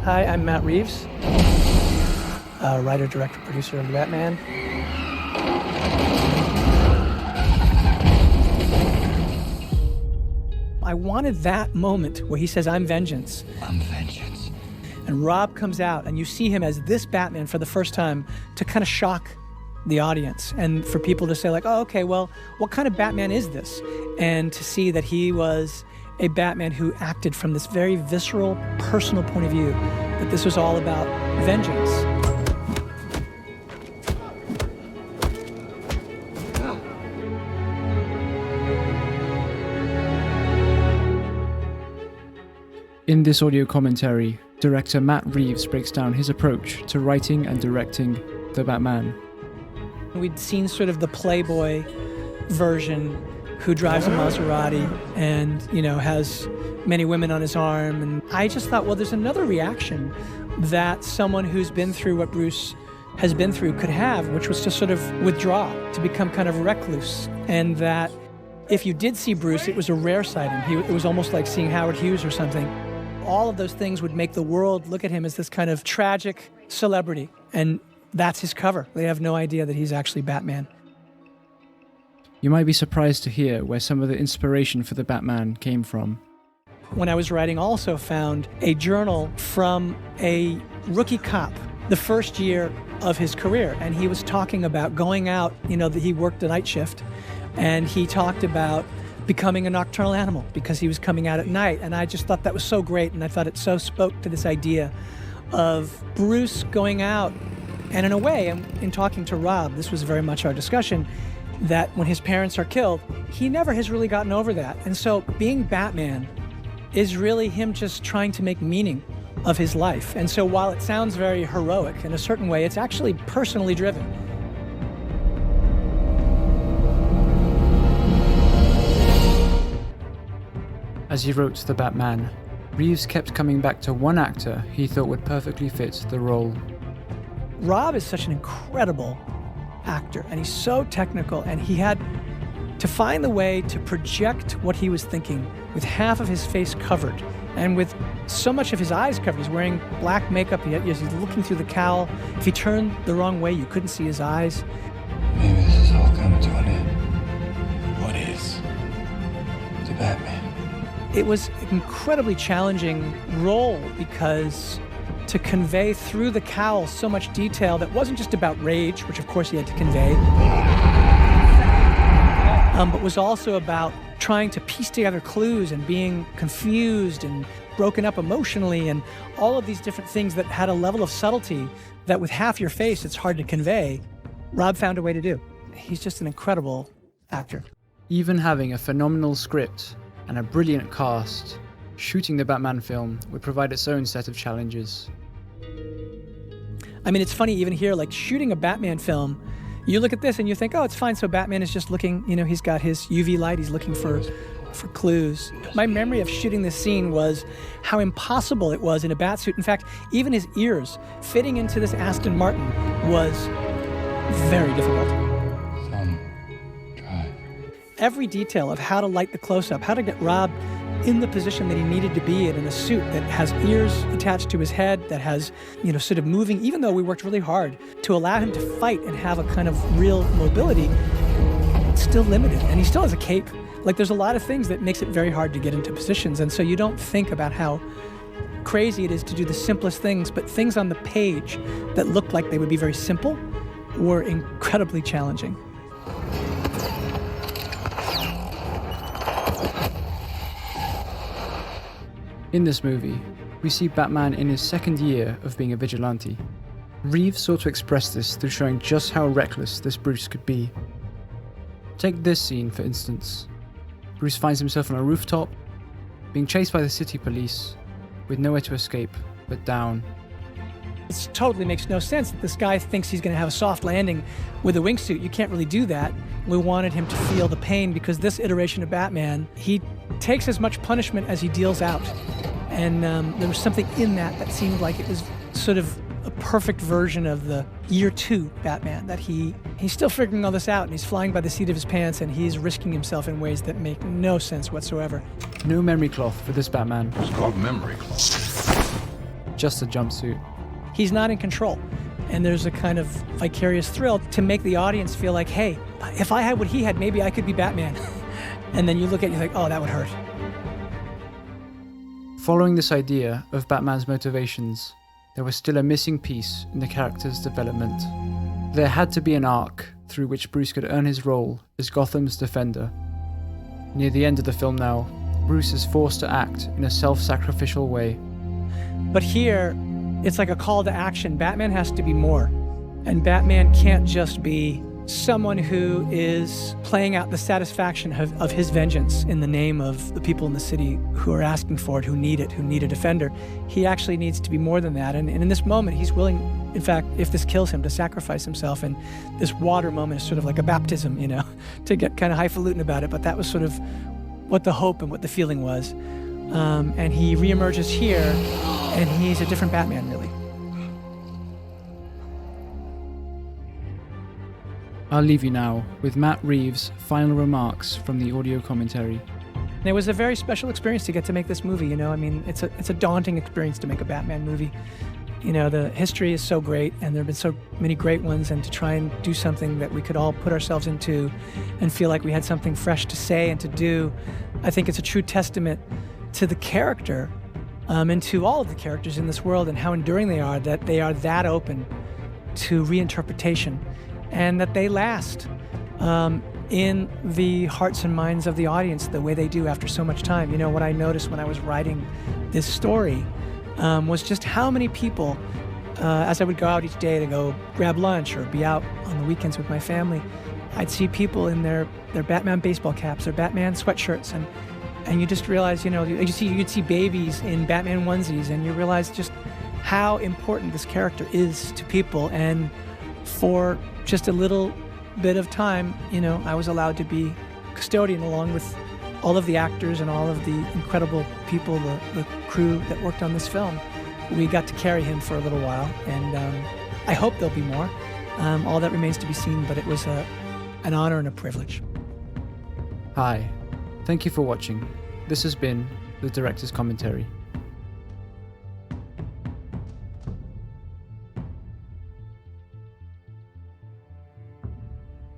Hi, I'm Matt Reeves, writer, director, producer of The Batman. I wanted that moment where he says, "I'm vengeance." I'm vengeance. And Rob comes out, and you see him as this Batman for the first time to kind of shock the audience, and for people to say like, "Oh, okay, well, what kind of Batman is this?" And to see that he was a Batman who acted from this very visceral, personal point of view, that this was all about vengeance. In this audio commentary, director Matt Reeves breaks down his approach to writing and directing The Batman. We'd seen sort of the Playboy version who drives a Maserati and, has many women on his arm. And I just thought, well, there's another reaction that someone who's been through what Bruce has been through could have, which was to sort of withdraw, to become kind of recluse. And that if you did see Bruce, it was a rare sighting. It was almost like seeing Howard Hughes or something. All of those things would make the world look at him as this kind of tragic celebrity. And that's his cover. They have no idea that he's actually Batman. You might be surprised to hear where some of the inspiration for The Batman came from. When I was writing, I also found a journal from a rookie cop, the first year of his career. And he was talking about going out, that he worked a night shift. And he talked about becoming a nocturnal animal because he was coming out at night. And I just thought that was so great. And I thought it so spoke to this idea of Bruce going out. And in a way, in talking to Rob, this was very much our discussion, that when his parents are killed, he never has really gotten over that. And so being Batman is really him just trying to make meaning of his life. And so while it sounds very heroic in a certain way, it's actually personally driven. As he wrote The Batman, Reeves kept coming back to one actor he thought would perfectly fit the role. Rob is such an incredible actor, and he's so technical, and he had to find the way to project what he was thinking with half of his face covered and with so much of his eyes covered. He's wearing black makeup, he's looking through the cowl. If he turned the wrong way, you couldn't see his eyes. Maybe this is all coming to an end. What is the Batman? It was an incredibly challenging role because to convey through the cowl so much detail that wasn't just about rage, which of course he had to convey, but was also about trying to piece together clues and being confused and broken up emotionally and all of these different things that had a level of subtlety that with half your face it's hard to convey. Rob found a way to do. He's just an incredible actor. Even having a phenomenal script and a brilliant cast, shooting the Batman film would provide its own set of challenges. I mean, it's funny even here, like shooting a Batman film, you look at this and you think, oh, it's fine. So Batman is just looking, he's got his UV light, he's looking for clues. My memory of shooting this scene was how impossible it was in a Batsuit. In fact, even his ears fitting into this Aston Martin was very difficult. Every detail of how to light the close-up, how to get Rob in the position that he needed to be in a suit that has ears attached to his head, that has, sort of moving, even though we worked really hard to allow him to fight and have a kind of real mobility, it's still limited. And he still has a cape. Like, there's a lot of things that makes it very hard to get into positions. And so you don't think about how crazy it is to do the simplest things, but things on the page that looked like they would be very simple were incredibly challenging. In this movie, we see Batman in his second year of being a vigilante. Reeves sought to express this through showing just how reckless this Bruce could be. Take this scene, for instance. Bruce finds himself on a rooftop, being chased by the city police, with nowhere to escape but down. It totally makes no sense that this guy thinks he's going to have a soft landing with a wingsuit. You can't really do that. We wanted him to feel the pain because this iteration of Batman, he takes as much punishment as he deals out. And there was something in that seemed like it was sort of a perfect version of the year 2 Batman, that he's still figuring all this out and he's flying by the seat of his pants and he's risking himself in ways that make no sense whatsoever. No memory cloth for this Batman. It's called memory cloth. just a jumpsuit. He's not in control. And there's a kind of vicarious thrill to make the audience feel like, hey, if I had what he had, maybe I could be Batman. And then you look at it and you're like, oh, that would hurt. Following this idea of Batman's motivations, there was still a missing piece in the character's development. There had to be an arc through which Bruce could earn his role as Gotham's defender. Near the end of the film now, Bruce is forced to act in a self-sacrificial way. But here, it's like a call to action. Batman has to be more. And Batman can't just be someone who is playing out the satisfaction of his vengeance in the name of the people in the city who are asking for it, who need a defender. He actually needs to be more than that. And in this moment, he's willing, in fact, if this kills him, to sacrifice himself. And this water moment is sort of like a baptism, to get kind of highfalutin about it. But that was sort of what the hope and what the feeling was. And he reemerges here, and he's a different Batman, really. I'll leave you now with Matt Reeves' final remarks from the audio commentary. It was a very special experience to get to make this movie, I mean, it's a daunting experience to make a Batman movie. The history is so great, and there have been so many great ones, and to try and do something that we could all put ourselves into and feel like we had something fresh to say and to do, I think it's a true testament to the character and to all of the characters in this world and how enduring they are that open to reinterpretation, and that they last in the hearts and minds of the audience the way they do after so much time. What I noticed when I was writing this story was just how many people, as I would go out each day to go grab lunch or be out on the weekends with my family, I'd see people in their Batman baseball caps, their Batman sweatshirts, and you just realize, you'd see babies in Batman onesies, and you realize just how important this character is to people. And for just a little bit of time, I was allowed to be custodian along with all of the actors and all of the incredible people, the crew that worked on this film. We got to carry him for a little while, and I hope there'll be more. All that remains to be seen, but it was an honor and a privilege. Hi, thank you for watching. This has been the Director's Commentary.